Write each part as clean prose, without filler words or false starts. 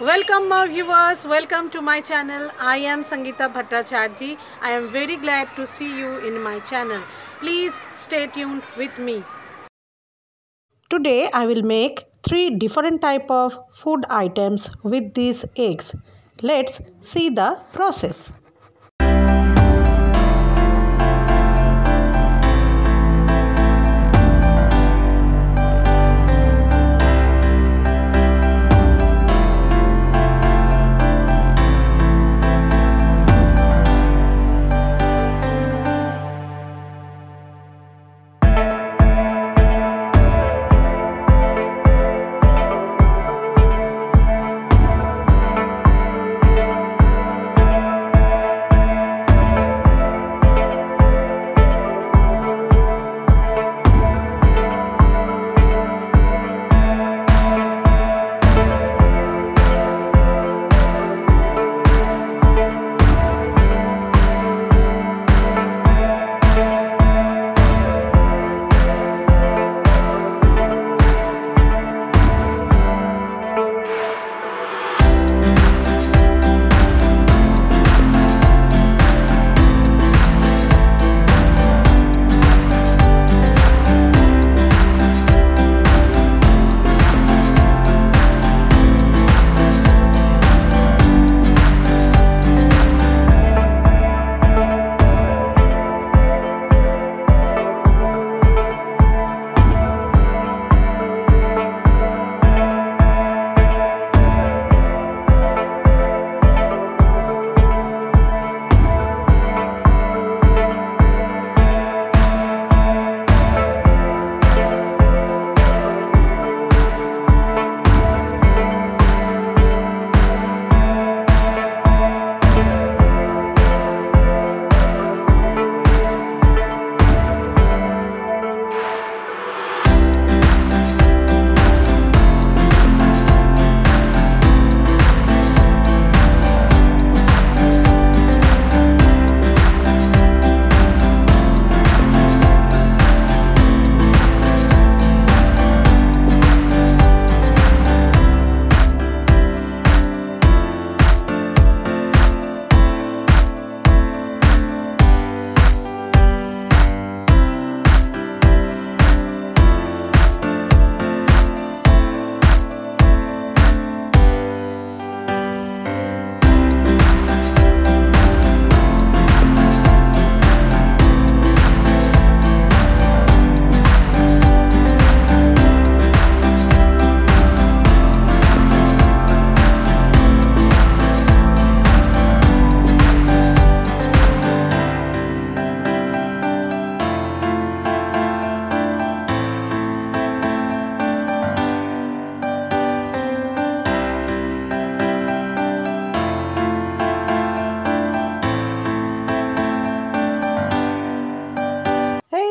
Welcome my viewers, welcome to my channel. I am Sangeeta-The. I am very glad to see you in my channel. Please stay tuned with me. Today I will make 3 different type of food items with these eggs. Let's see the process.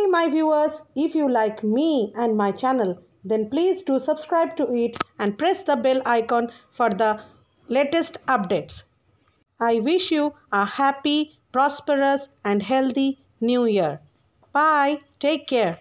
My viewers, if you like me and my channel, then please do subscribe to it and press the bell icon for the latest updates. I wish you a happy, prosperous and healthy new year. Bye. Take care.